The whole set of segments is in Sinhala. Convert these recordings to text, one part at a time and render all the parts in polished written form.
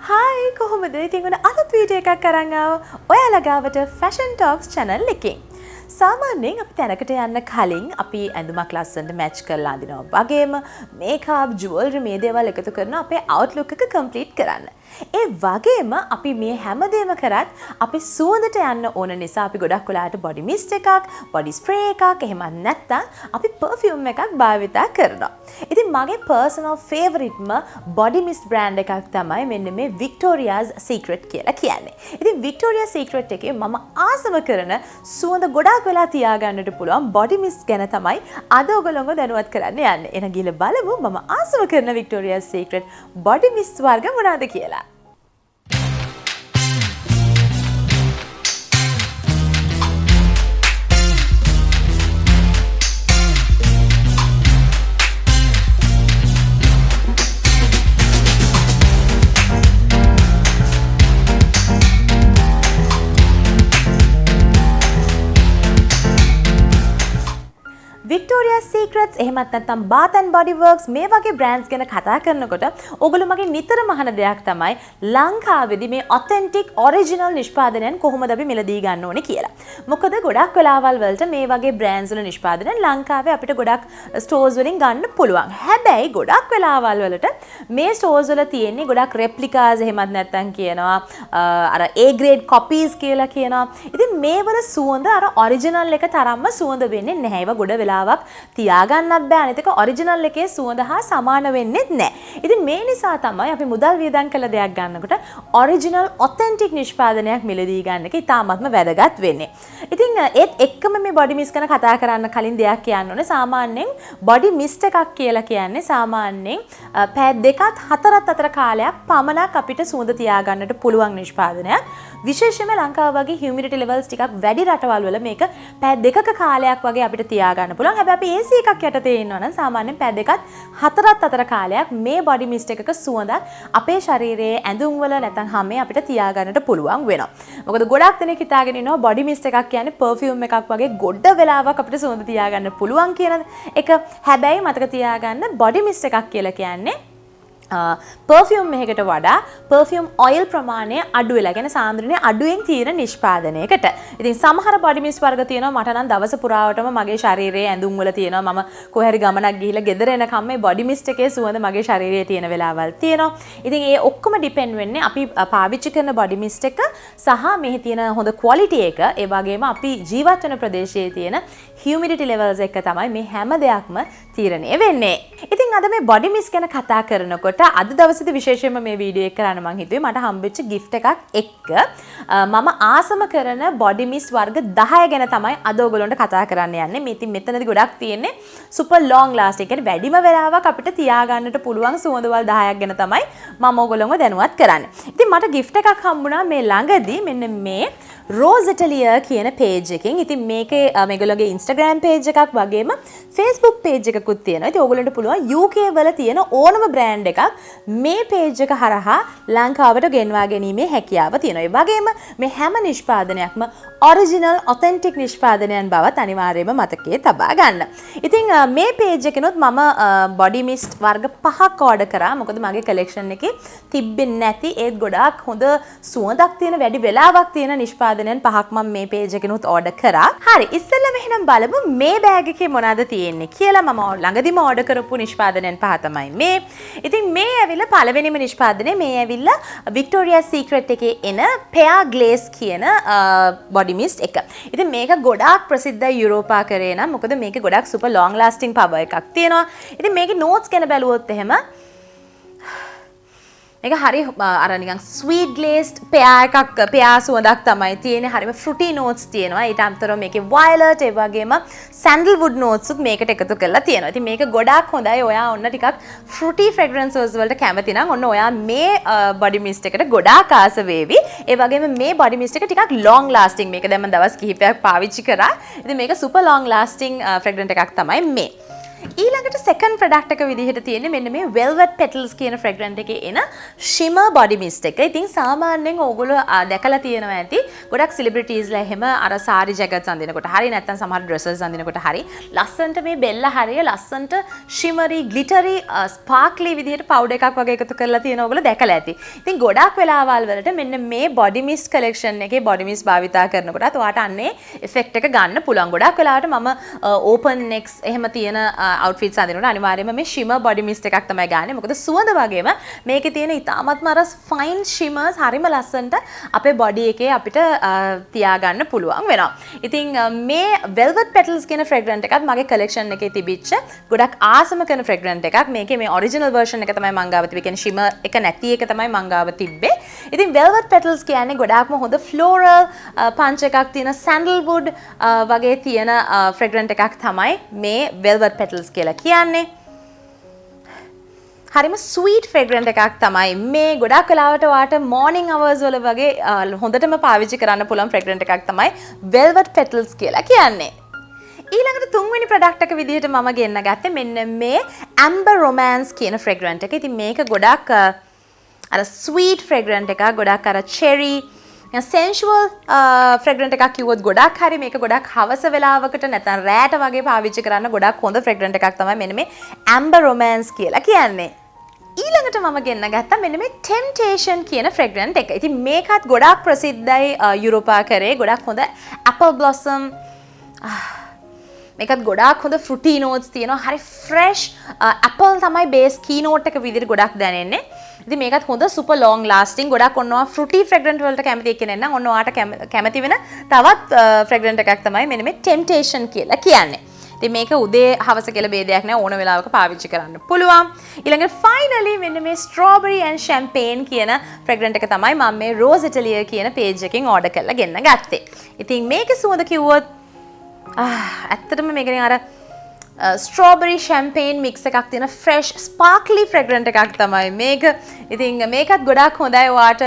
Hi කොහොමද? ඉතින් ඔන්න අලුත් වීඩියෝ එකක් අරන් ආවා ඔයාලා ගාවට Fashion Talks channel එකෙන්. සාමාන්‍යයෙන් අපි තැනකට යන්න කලින් අපි ඇඳුමක් ලස්සනට මැච් කරලා අඳිනවා. වගේම මේකප්, ජුවල්රි මේ දේවල් එකතු කරන අපේ outlook එක complete කරන්න. ඒ වගේම අපි මේ හැමදේම කරත් අපි සුවඳට යන්න ඕන නිසා අපි ගොඩක් වෙලාවට body mist එකක්, body spray එකක් එහෙමත් නැත්නම් අපි perfume එකක් භාවිතා කරනවා. ඉතින් මගේ personal favoriteම body mist brand එකක් තමයි මෙන්න මේ Victoria's Secret කියලා කියන්නේ. ඉතින් Victoria's Secret එකේ මම ආසම කරන සුවඳ ගොඩාක් වෙලා තියාගන්නට පුළුවන් body mist ගැන තමයි අද ඔයගොල්ලෝ දැනුවත් කරන්න යන්නේ. එන ගිහලා බලමු මම ආසම කරන Victoria's Secret body mist වර්ග මොනවද කියලා. Victoria's Secrets එහෙමත් නැත්නම් Bath and Body Works මේ වගේ brands ගැන කතා කරනකොට ඔයගොල්ලෝ මගේ නිතරම අහන දෙයක් තමයි ලංකාවේදී මේ authentic original නිෂ්පාදනයන් කොහොමද අපි මිලදී ගන්න ඕනේ කියලා. මොකද ගොඩක් වෙලාවල් වලට මේ වගේ brands වල නිෂ්පාදනයන් ලංකාවේ අපිට ගොඩක් stores වලින් ගන්න පුළුවන්. හැබැයි ගොඩක් වෙලාවල් වලට මේ stores වල තියෙන්නේ ගොඩක් replicas එහෙමත් නැත්නම් කියනවා අර A grade copies කියලා කියනවා. ඉතින් මේ වල සුවඳ අර original එක තරම්ම සුවඳ වෙන්නේ නැහැ. ඒවා ගොඩ වෙලාවක් තියාගන්නත් බෑ. අනිත් එක ඔරිජිනල් එකේ සුවඳ හා සමාන වෙන්නේත් නැහැ. ඉතින් මේ නිසා තමයි අපි මුදල් වියදම් කළ දෙයක් ගන්නකොට ඔරිජිනල් ඔතෙන්ටික් නිෂ්පාදනයක් මිලදී ගන්න එක ඉතාමත්ම වැදගත් වෙන්නේ. ඉතින් ඒත් එක්කම මේ බොඩි මිස්ට් ගැන කතා කරන්න කලින් දෙයක් කියන්න ඕනේ. සාමාන්‍යයෙන් බොඩි මිස්ට් එකක් කියලා කියන්නේ සාමාන්‍යයෙන් පැය 2-4 අතර කාලයක් පමණක් අපිට සුවඳ තියාගන්නට පුළුවන් නිෂ්පාදනයක්. විශේෂයෙන්ම ලංකාව වගේ humidity levels ටිකක් වැඩි රටවල් වල මේක පැය 2ක කාලයක් වගේ අපිට තියාගන්න පුළුවන්. හැබැයි අපි AC එකක් යටතේ ඉන්නවා නම් සාමාන්‍යයෙන් පැය 2-4 අතර කාලයක් මේ බොඩි මිස්ට් එකක සුවඳක් අපේ ශරීරයේ ඇඳුම් වල නැත්නම් හැමේ අපිට තියාගන්නට පුළුවන් වෙනවා. මොකද ගොඩක් දෙනෙක් හිතාගෙන ඉන්නවා බොඩි මිස්ට් එකක් කියන්නේ perfume එකක් වගේ ගොඩ වෙලාවක් අපිට සුවඳ තියාගන්න පුළුවන් කියන එක. හැබැයි මතක තියාගන්න බොඩි මිස්ට් එකක් කියලා කියන්නේ perfume එකකට වඩා perfume oil ප්‍රමාණය අඩු වෙලා කියන්නේ සාන්ද්‍රණය අඩුවෙන් තියෙන නිෂ්පාදනයකට. ඉතින් සමහර body mist වර්ග තියෙනවා මට නම් දවස පුරාවටම මගේ ශරීරයේ ඇඳුම් වල තියෙනවා. මම කොහේ හරි ගමනක් ගිහිල්ලා ගෙදර එනකම් මේ body mist එකේ සුවඳ මගේ ශරීරයේ තියෙන වෙලාවල් තියෙනවා. ඉතින් ඒ ඔක්කොම depend වෙන්නේ අපි පාවිච්චි කරන body mist එක සහ මෙහි තියෙන හොඳ quality එක. ඒ වගේම අපි ජීවත් වෙන ප්‍රදේශයේ තියෙන humidity levels එක තමයි මේ හැම දෙයක්ම තීරණය වෙන්නේ. ඉතින් අද මේ body mist ගැන කතා කරනකොට අද දවසේදී විශේෂයෙන්ම මේ වීඩියෝ එක කරන්න මම හිතුවේ මට හම්බෙච්ච gift එකක් එක්ක මම ආසම කරන body mist වර්ග 10 ගැන තමයි අද ඔයගොල්ලන්ට කතා කරන්න යන්නේ. මේ ඉතින් මෙතනදී ගොඩක් තියෙන්නේ super long lasting. කියන්නේ වැඩිම වෙලාවක් අපිට තියාගන්නට පුළුවන් සුවඳවල් 10ක් ගැන තමයි මම ඔයගොල්ලන්ව දැනුවත් කරන්නේ. ඉතින් මට gift එකක් හම්බුණා මේ ළඟදී මෙන්න මේ Rose Atelier කියන page එකෙන්. ඉතින් මේකේ මේගොල්ලෝගේ Instagram page එකක් වගේම Facebook page එකකුත් තියෙනවා. ඉතින් ඕගොල්ලන්ට පුළුවන් UK වල තියෙන ඕනම brand එකක් මේ page එක හරහා ලංකාවට ගෙන්වා ගැනීමේ හැකියාව තියෙනවා. ඒ වගේම මේ හැම නිෂ්පාදනයක්ම original authentic නිෂ්පාදනයන් බවත් අනිවාර්යයෙන්ම මතකයේ තබා ගන්න. ඉතින් මේ page එකනොත් මම body mist වර්ග 5ක් order කරා. මොකද මගේ collection එකේ තිබෙන්නේ නැති ඒත් ගොඩාක් හොඳ සුවඳක් තියෙන වැඩි වෙලාවක් තියෙන නිෂ්පාදනයන් 5ක් මම මේ page එකනොත් order කරා. හරි ඉස්සෙල්ලාම එහෙනම් බලමු මේ bag එකේ මොනවද තියෙන්නේ කියලා. මම ළඟදිම order කරපු නිෂ්පාදනයන් 5 තමයි මේ. ඉතින් මේ ඇවිල්ලා පළවෙනිම නිෂ්පාදනය මේ ඇවිල්ලා Victoria's Secret එකේ එන Pear Glaze කියන body mist එක. ඉතින් මේක ගොඩාක් ප්‍රසිද්ධයි යුරෝපාකරේ නම්. මොකද මේකේ ගොඩාක් super long lasting power එකක් තියෙනවා. ඉතින් මේකේ notes ගැන බැලුවොත් එහෙම මේක හරි අර නිකන් sweet glazed pear එකක් pear සුවඳක් තමයි තියෙන්නේ. හරිම fruity notes තියෙනවා. ඊට අමතරව මේකේ violet ඒ වගේම sandalwood notes උත් මේකට එකතු කරලා තියෙනවා. ඉතින් මේක ගොඩාක් හොඳයි. ඔයා ඔන්න ටිකක් fruity fragrances වලට කැමති නම් ඔන්න ඔයා මේ body mist එකට ගොඩාක් ආස වේවි. ඒ වගේම මේ body mist එක ටිකක් long lasting. මේක දැන් මම දවස් කිහිපයක් පාවිච්චි කරා. ඉතින් මේක super long lasting fragrance එකක් තමයි මේ. ඊළඟට second product එක විදිහට තියෙන්නේ මෙන්න මේ velvet petals කියන fragrance එකේ එන shimmer body mist එක. ඉතින් සාමාන්‍යයෙන් ඕගොල්ලෝ දැකලා තියෙනවා ඇති. ගොඩක් celebrities-ලා එහෙම අර saree jackets අඳිනකොට හරි නැත්නම් සමහර dresses අඳිනකොට හරි ලස්සන්ට මේ බෙල්ල හරිය ලස්සන්ට shimmery glittery sparkly විදිහට powder එකක් වගේ එකතු කරලා තියෙන ඕගොල්ලෝ දැකලා ඇති. ඉතින් ගොඩක් වෙලාවල් වලට මෙන්න මේ body mist collection එකේ body mist භාවිතා කරනකොටත් ඔයාට අන්නේ effect එක ගන්න පුළුවන්. ගොඩක් වෙලාවට මම open necks එහෙම තියෙන outfits අඳිනකොට අනිවාර්යයෙන්ම මේ shimmer body mist එකක් තමයි ගන්නෙ. මොකද සුවඳ වගේම මේකේ තියෙන ඉතාමත්ම අර fine shimmers හරිම ලස්සනට අපේ body එකේ අපිට තියාගන්න පුළුවන් වෙනවා. ඉතින් මේ velvet petals කියන fragrance එකත් මගේ collection එකේ තිබිච්ච ගොඩක් ආසම කරන fragrance එකක්. මේකේ මේ original version එක තමයි මං ගාව තිබෙන්නේ. කියන්නේ shimmer එක නැති එක තමයි මං ගාව තිබ්බේ. ඉතින් velvet petals කියන්නේ ගොඩාක්ම හොඳ floral punch එකක් තියෙන sandalwood වගේ තියෙන fragrance එකක් තමයි මේ velvet petals කියලා කියන්නේ. හරිම sweet fragrance එකක් තමයි මේ. ගොඩක් වෙලාවට ඔයාට morning hours වල වගේ හොඳටම පාවිච්චි කරන්න පුළුවන් fragrance එකක් තමයි velvet petals කියලා කියන්නේ. ඊළඟට තුන්වෙනි product එක විදිහට මම ගෙන්න ගත්තේ මෙන්න මේ amber romance කියන fragrance එක. ඉතින් මේක ගොඩක් අර sweet fragrance එකක්. ගොඩක් අර cherry sensual fragrance එකක් කිව්වොත් ගොඩක් හරි. මේක ගොඩක් හවස වෙලාවකට නැත්නම් රෑට වගේ පාවිච්චි කරන්න ගොඩක් හොඳ fragrance එකක් තමයි මෙන්න මේ amber romance කියලා කියන්නේ. ඊළඟට මම ගෙන්න ගත්තා මෙන්න මේ temptation කියන fragrance එක. ඉතින් මේකත් ගොඩක් ප්‍රසිද්ධයි යුරෝපා කරේ. ගොඩක් හොඳ apple blossom මේකත් ගොඩාක් හොඳ fruity notes තියෙනවා. හරි fresh apple තමයි base key note එක විදිහට ගොඩක් දැනෙන්නේ. ඉතින් මේකත් හොඳ super long lasting. ගොඩක් ඔන්නවා fruity fragrance වලට කැමති කෙනෙක් නම් ඔන්න ඔයාට කැමති වෙන තවත් fragrance එකක් තමයි මෙන්න මේ temptation කියලා කියන්නේ. ඉතින් මේක උදේ හවස කියලා ભેදයක් නෑ, ඕන වෙලාවක පාවිච්චි කරන්න පුළුවන්. ඊළඟට finally මෙන්න මේ strawberry and champagne කියන fragrance එක තමයි මම මේ Rose Atelier කියන page එකෙන් order කරලා ගෙන්න ගත්තේ. ඉතින් මේකේ සුවඳ කිව්වොත් ඇත්තටම මේකෙන් අර strawberry champagne mix එකක් තියෙන fresh sparkly fragrance එකක් තමයි මේක. ඉතින් මේකත් ගොඩක් හොඳයි ඔයාට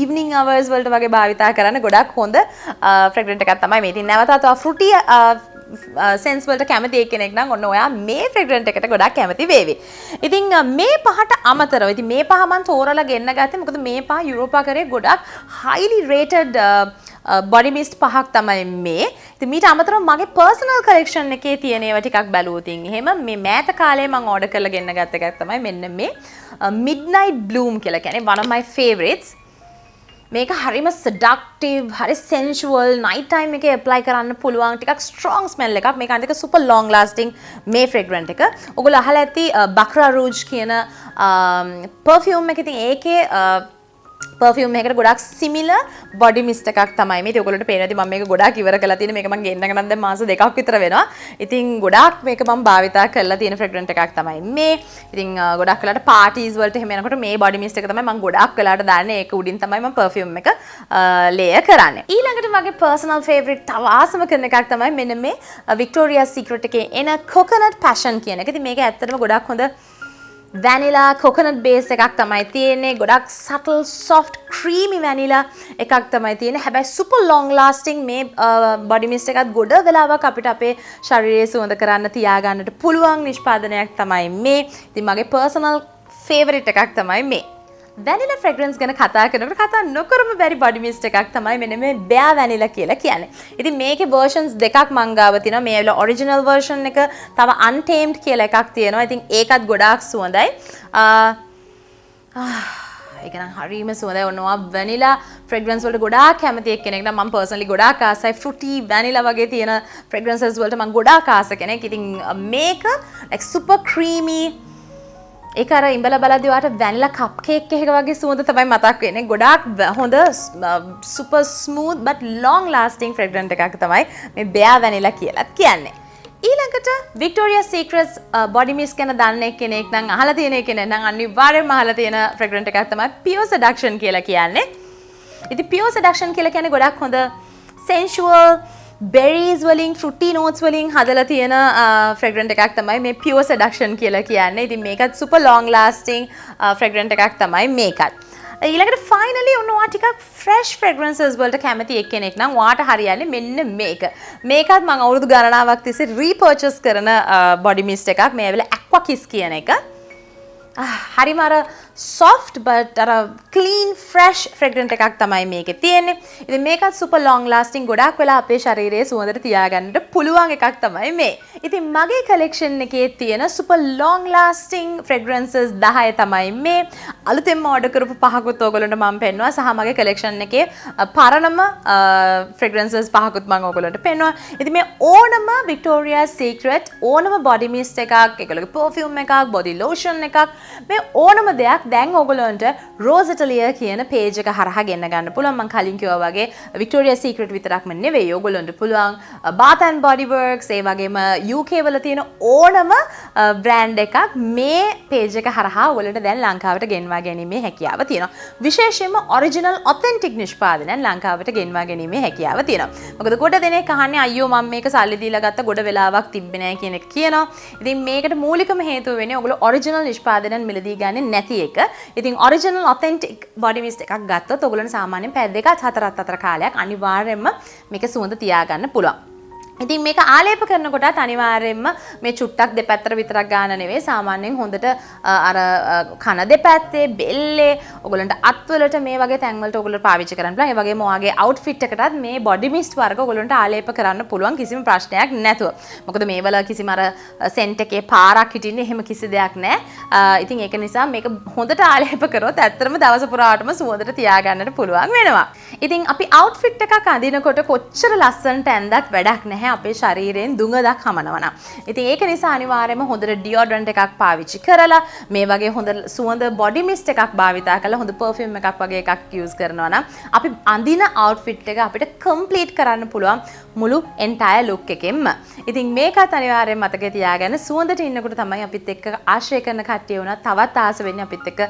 evening hours වලට වගේ භාවිතා කරන්න ගොඩක් හොඳ fragrance එකක් තමයි මේ. ඉතින් නැවතත් ඔයා fruity sense වලට කැමති කෙනෙක් නම් ඔන්න ඔයා මේ fragrance එකට ගොඩක් කැමති වේවි. ඉතින් මේ පහට අමතරව ඉතින් මේ පහ මම තෝරලා ගෙන්න ගත්තේ මොකද මේ පහ යුරෝපා කරේ ගොඩක් highly rated body mist පහක් තමයි මේ. ඉතින් මීට අමතරව මගේ personal collection එකේ තියෙන ඒවා ටිකක් බැලුවොත් එහෙම මේ මෑත කාලේ මම order කරලා ගෙන්න ගත්ත එකක් තමයි මෙන්න මේ midnight bloom කියලා කියන්නේ one of my favorites. මේක හරිම seductive, හරි sensual, night time එකේ apply කරන්න පුළුවන් ටිකක් strong smell එකක්. මේක අනික super long lasting මේ fragrance එක. ඔයගොල්ලෝ අහලා ඇති Baccarat Rouge කියන perfume එක. ඉතින් ඒකේ perfume එකකට ගොඩක් similar body mist එකක් තමයි මේ. ඉතින් ඔයගොල්ලන්ට පේනවා ඉතින් මම මේක ගොඩක් ඉවර කරලා තියෙන. මේක මම ගෙන්නගෙන නම් දැන් මාස දෙකක් විතර වෙනවා. ඉතින් ගොඩක් මේක මම භාවිතා කරලා තියෙන fragrance එකක් තමයි මේ. ඉතින් ගොඩක් වෙලාට parties වලට එහෙම යනකොට මේ body mist එක තමයි මම ගොඩක් වෙලාට දාන්නේ. ඒක උඩින් තමයි මම perfume එක layer කරන්නේ. ඊළඟට මගේ personal favorite තව ආසම කරන එකක් තමයි මෙන්න මේ Victoria's Secret එකේ එන coconut passion කියන එක. ඉතින් මේක ඇත්තටම ගොඩක් හොඳ vanilla coconut base එකක් තමයි තියෙන්නේ. ගොඩක් subtle soft creamy vanilla එකක් තමයි තියෙන්නේ. හැබැයි super long lasting මේ body mist එකත් ගොඩ වෙලාවක් අපිට අපේ ශරීරයේ සුවඳ කරන්න තියාගන්නට පුළුවන් නිෂ්පාදනයක් තමයි මේ. ඉතින් මගේ personal favorite එකක් තමයි මේ. vanilla fragrance ගැන කතා කරනකොට කතා නොකරම බැරි body mist එකක් තමයි මෙන්න මේ bare vanilla කියලා කියන්නේ. ඉතින් මේකේ versions දෙකක් මං ගාව තියෙනවා. මේ වල original version එක තව untamed කියලා එකක් තියෙනවා. ඉතින් ඒකත් ගොඩාක් සුවඳයි. ඒක නම් හරිම සුවඳයි. ඔන්නවා vanilla fragrance වලට ගොඩාක් කැමති එක්කෙනෙක් නම් මම personally ගොඩාක් ආසයි. fruity vanilla වගේ තියෙන fragrances වලට මම ගොඩාක් ආස කෙනෙක්. ඉතින් මේක like super creamy ඒක අර ඉඹලා බලද්දී ඔයාට vanilla cupcake එකක වගේ සුවඳ තමයි මතක් වෙන්නේ. ගොඩාක් හොඳ super smooth but long lasting fragrance එකක් තමයි මේ bare vanilla කියලා කියන්නේ. ඊළඟට Victoria's Secret body mist ගැන දන්නේ කෙනෙක් නම් අහලා තියෙන කෙනෙක් නම් අනිවාර්යයෙන්ම අහලා තියෙන fragrance එකක් තමයි Pure Seduction කියලා කියන්නේ. ඉතින් Pure Seduction කියලා කියන්නේ ගොඩක් හොඳ sensual berries වලින් fruity notes වලින් හදලා තියෙන fragrance එකක් තමයි මේ Pure Seduction කියලා කියන්නේ. ඉතින් මේකත් super long lasting fragrance එකක් තමයි මේකත්. ඊළඟට ෆයිනලි ඔන්නවා ටිකක් ෆ්‍රෙෂ් ෆ්‍රැග්‍රන්සස් වලට කැමති එක්කෙනෙක් නම් ඔයාට හරියන්නේ මෙන්න මේක. මේකත් මම අවුරුදු ගණනාවක් තිස්සේ රීපර්චේස් කරන බොඩි මිස්ට් එකක්. මේ ඇවිල්ලා ඇක්වා කිස් කියන එක. හරිම අර soft but අර clean fresh fragrant එකක් තමයි මේකේ තියෙන්නේ. ඉතින් මේකත් super long lasting ගොඩක් වෙලා අපේ ශරීරයේ සුවඳට තියාගන්නට පුළුවන් එකක් තමයි මේ. ඉතින් මගේ collection එකේ තියෙන super long lasting fragrances 10 තමයි මේ. අලුතෙන්ම order කරපු පහකුත් ඕගොල්ලන්ට මම පෙන්නවා සහ මගේ collection එකේ පරණම fragrances පහකුත් මම ඕගොල්ලන්ට පෙන්නවා. ඉතින් මේ ඕනම Victoria's Secret ඕනම body mist එකක්, ඒකලගේ perfume එකක්, body lotion එකක් මේ ඕනම දෙයක් දැන් ඔයගොල්ලන්ට රෝසටලිය කියන page එක හරහා ගෙන්න ගන්න පුළුවන්. මම කලින් කිව්වා වගේ Victoria's Secret විතරක්ම නෙවෙයි ඔයගොල්ලන්ට පුළුවන් Bath and Body Works ඒ වගේම UK වල තියෙන ඕනම brand එකක් මේ page එක හරහා ඔයගොල්ලන්ට දැන් ලංකාවට ගෙන්වා ගැනීමේ හැකියාව තියෙනවා. විශේෂයෙන්ම original authentic නිෂ්පාදනයන් ලංකාවට ගෙන්වා ගැනීමේ හැකියාව තියෙනවා. මොකද ගොඩ දෙනෙක් අහන්නේ අයියෝ මම මේක සල්ලි දීලා ගත්ත ගොඩ වෙලාවක් තිබ්බේ නැහැ කියන එක කියනවා. ඉතින් මේකට මූලිකම හේතුව වෙන්නේ ඔයගොල්ලෝ original නිෂ්පාදනයන් මිලදී ගන්නේ නැති එක. ඉතින් ඔරිජිනල් ඔතෙන්ටික් බොඩි මිස්ට් එකක් ගත්තොත් ඔයගොල්ලන්ට සාමාන්‍යයෙන් පැය දෙකක් හතරක් අතර කාලයක් අනිවාර්යයෙන්ම මේක සුවඳ තියාගන්න පුළුවන්. ඉතින් මේක ආලේප කරනකොටත් අනිවාර්යයෙන්ම මේ චුට්ටක් දෙපැත්තට විතරක් ගන්න නෙවෙයි සාමාන්‍යයෙන් හොඳට අර කන දෙපැත්තේ බෙල්ලේ ඔයගොල්ලන්ට අත්වලට මේ වගේ තැන් වලට ඔයගොල්ලෝ පාවිච්චි කරන්න පුළුවන්. ඒ වගේම ඔයාගේ අවුට්ෆිට් එකටත් මේ බොඩි මිස්ට් වර්ග ඔයගොල්ලන්ට ආලේප කරන්න පුළුවන් කිසිම ප්‍රශ්නයක් නැතුව. මොකද මේවල කිසිම අර සෙන්ට් එකේ පාරක් හිටින්නේ එහෙම කිසි දෙයක් නැහැ. ඉතින් ඒක නිසා මේක හොඳට ආලේප කරොත් ඇත්තටම දවස පුරාටම සුවඳට තියාගන්නට පුළුවන් වෙනවා. ඉතින් අපි අවුට්ෆිට් එකක් අඳිනකොට කොච්චර ලස්සනට ඇඳත් වැඩක් නැහැ. අපේ ශරීරයෙන් දුඟදක් හමනවා. ඉතින් ඒක නිසා අනිවාර්යයෙන්ම හොඳට ඩියෝඩරන්ට් එකක් පාවිච්චි කරලා මේ වගේ හොඳ සුවඳ බොඩි මිස්ට් එකක් භාවිතා කරලා හොඳ පර්ෆියුම් එකක් වගේ එකක් යූස් කරනවා නම් අපි අඳින අවුට්ෆිට් එක අපිට කම්ප්ලීට් කරන්න පුළුවන් මුළු එන්ටයර් ලුක් එකෙන්ම. ඉතින් මේකත් අනිවාර්යයෙන් මතකේ තියාගන්න සුවඳට ඉන්නකොට තමයි අපිත් එක්ක ආශ්‍රය කරන කට්ටිය වුණා තවත් ආස වෙන්නේ අපිත් එක්ක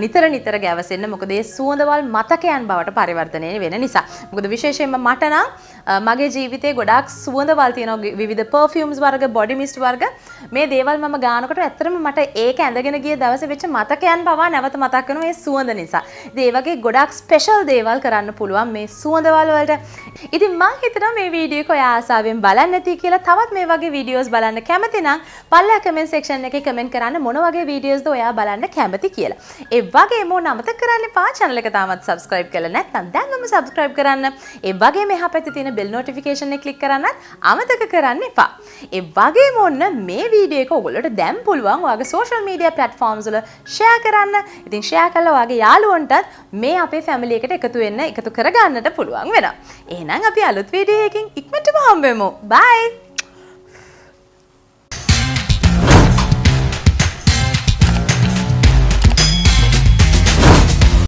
නිතර ගැවසෙන්න. මොකද ඒ සුවඳවල් මතකයන් බවට පරිවර්තනය වෙන නිසා. මොකද විශේෂයෙන්ම මට නම් මගේ ජීවිතේ ගොඩාක් සුවඳවල් තියෙන විවිධ perfumes වර්ග body mist වර්ග මේ දේවල් මම ගානකොට ඇත්තටම මට ඒක ඇඳගෙන ගිය දවසේ වෙච්ච මතකයන් පවා නැවත මතක් වෙනවා මේ සුවඳ නිසා. ඉතින් ඒ වගේ ගොඩාක් ස්පෙෂල් දේවල් කරන්න පුළුවන් මේ සුවඳවල් වලට. ඉතින් මම හිතනවා මේ වීඩියෝ එක ඔයා ආසාවෙන් බලන්න ඇති කියලා. තවත් මේ වගේ වීඩියෝස් බලන්න කැමති නම් පල්ලා කමෙන්ට් සෙක්ෂන් එකේ කමෙන්ට් කරන්න මොන වගේ වීඩියෝස්ද ඔයා බලන්න කැමති කියලා. ඒ වගේම ඕන අමතක කරන්න එපා channel එක තාමත් subscribe කරලා නැත්නම් දැන්ම subscribe කරන්න. ඒ වගේම එහා පැත්තේ තියෙන bell notification එක click කරන්නත් අමතක කරන්න එපා. ඒ වගේම ඔන්න මේ වීඩියෝ එක ඔයගොල්ලෝට දැන් පුළුවන් ඔයාගේ social media platforms වල share කරන්න. ඉතින් share කළා ඔයාගේ යාළුවන්ටත් මේ අපේ family එකට එකතු කරගන්නට පුළුවන් වෙනවා. එහෙනම් අපි අලුත් වීඩියෝ එකකින් ඉක්මනටම හම්බෙමු. bye.